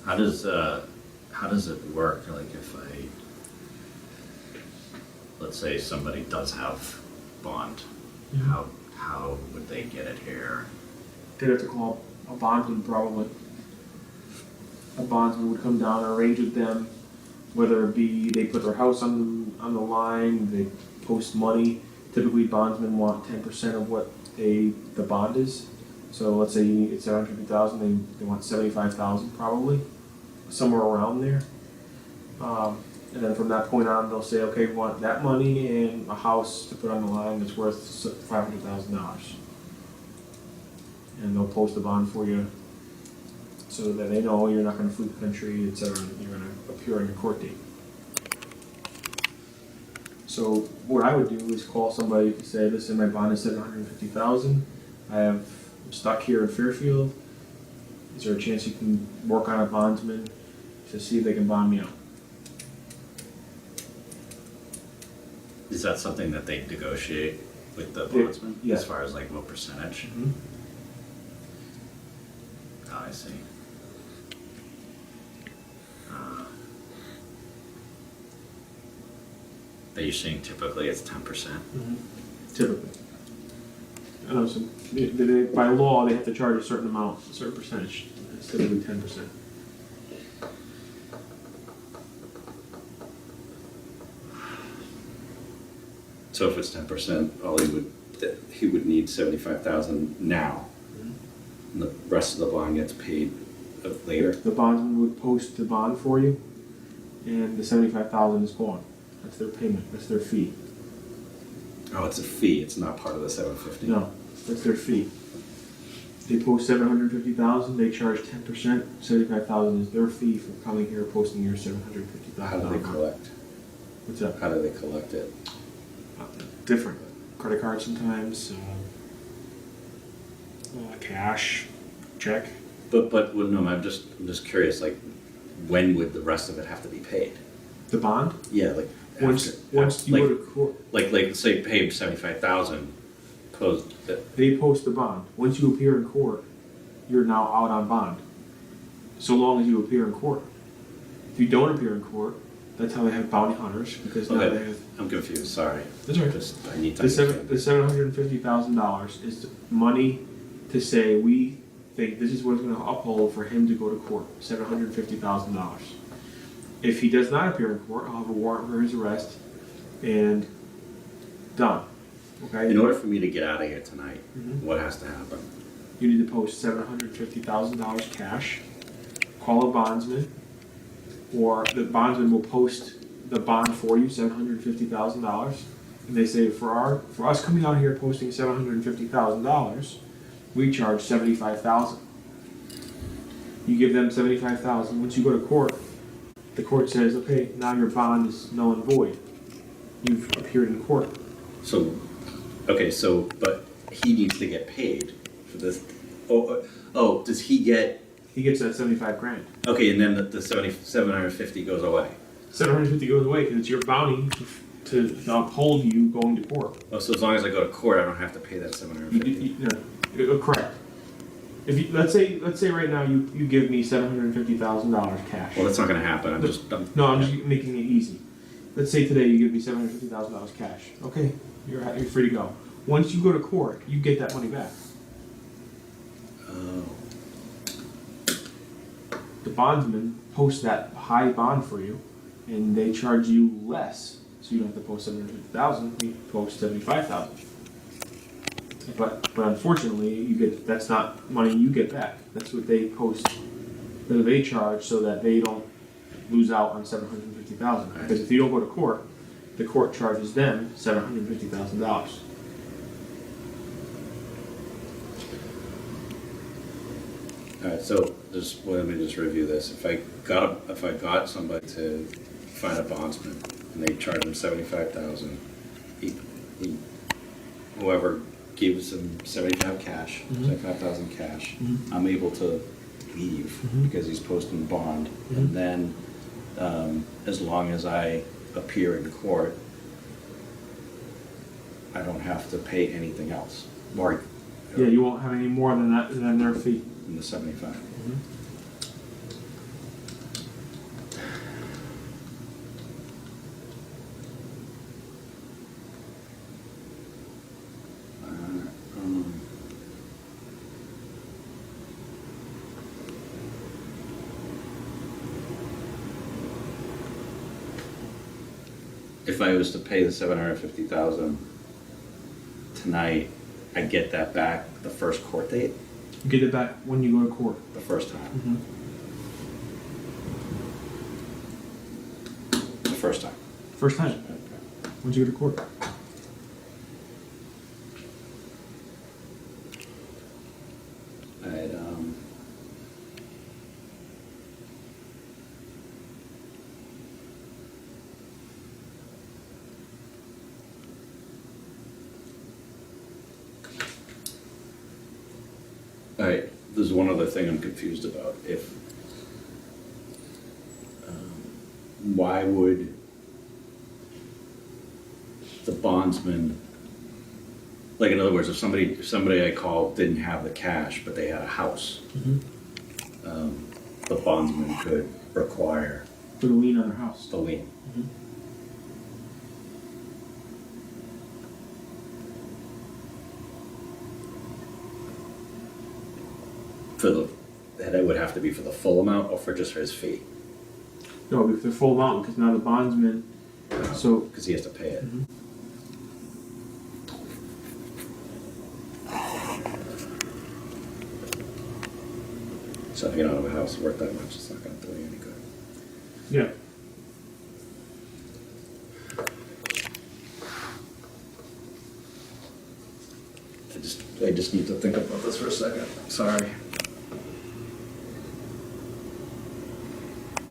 How does it work? Like if let's say somebody does have bond, how would they get it here? They'd have to call a bondsman probably. A bondsman would come down and arrange with them, whether it be they put their house on the line, they post money. Typically bondsmen want 10% of what the bond is. So let's say you need $750,000, they want $75,000 probably, somewhere around there. And then from that point on, they'll say, okay, we want that money and a house to put on the line that's worth $500,000. And they'll post a bond for you so that they know you're not going to flee the country, etc. You're going to appear on your court date. So what I would do is call somebody to say, listen, my bond is $750,000. I'm stuck here in Fairfield. Is there a chance you can work on a bondsman to see if they can bond me out? Is that something that they negotiate with the bondsman? Yeah. As far as like what percentage? Mm-hmm. Oh, I see. Are you saying typically it's 10%? Mm-hmm. Typically. I know, so by law, they have to charge a certain amount, a certain percentage, instead of 10%. So if it's 10%, he would need $75,000 now, and the rest of the bond gets paid later. The bondsman would post the bond for you, and the $75,000 is gone. That's their payment. That's their fee. Oh, it's a fee. It's not part of the $750. No, that's their fee. They post $750,000. They charge 10%. $75,000 is their fee for coming here, posting your $750,000. How do they collect? What's that? How do they collect it? Different. Credit card sometimes. Cash, check. But well, no, I'm just curious. Like, when would the rest of it have to be paid? The bond? Yeah, like Once you like, go to court. Like say pay $75,000. They post the bond. Once you appear in court, you're now out on bond. So long as you appear in court. If you don't appear in court, that's how they have bounty hunters, because now they have. I'm confused. Sorry. That's right. I need to The $750,000 is money to say we think this is what it's going to uphold for him to go to court. $750,000. If he does not appear in court, I'll have a warrant for his arrest, and done. Okay. In order for me to get out of here tonight, what has to happen? You need to post $750,000 cash. Call a bondsman, or the bondsman will post the bond for you, $750,000. And they say, for us coming out here posting $750,000, we charge $75,000. You give them $75,000. Once you go to court, the court says, okay, now your bond is null and void. You've appeared in court. So, okay, but he needs to get paid for this. Oh, does he get? He gets that $75,000. Okay, and then the 750 goes away. $750 goes away because it's your bounty to uphold you going to court. Oh, so as long as I go to court, I don't have to pay that 750. Correct. If you, let's say right now you give me $750,000 cash. Well, that's not going to happen. I'm just making it easy. Let's say today you give me $750,000 cash. Okay, you're free to go. Once you go to court, you get that money back. Oh. The bondsman posts that high bond for you, and they charge you less, so you don't have to post $750,000. You post $75,000. But unfortunately, that's not money you get back. That's what they post, that they charge, so that they don't lose out on $750,000. Because if you don't go to court, the court charges them $750,000. All right, so let me just review this. If I got somebody to find a bondsman and they charge him $75,000, whoever gives him $75,000 cash, I'm able to leave because he's posting bond, and then as long as I appear in court, I don't have to pay anything else, more Yeah, you won't have any more than that, than their fee. than the 75. If I was to pay the 750,000 tonight, I get that back the first court date, You get it back when you go to court. the first time. The first time. First time, once you go to court. I'd, all right, there's one other thing I'm confused about. If, why would the bondsman, like in other words, if somebody I called didn't have the cash, but they had a house, the bondsman could require For the lien on their house. the lien. For the, that would have to be for the full amount or for just his fee? No, if they're full amount, because now the bondsman, so, Because he has to pay it. So if you don't have a house worth that much, it's not going to do you any good. yeah. I just need to think about this for a second. Sorry.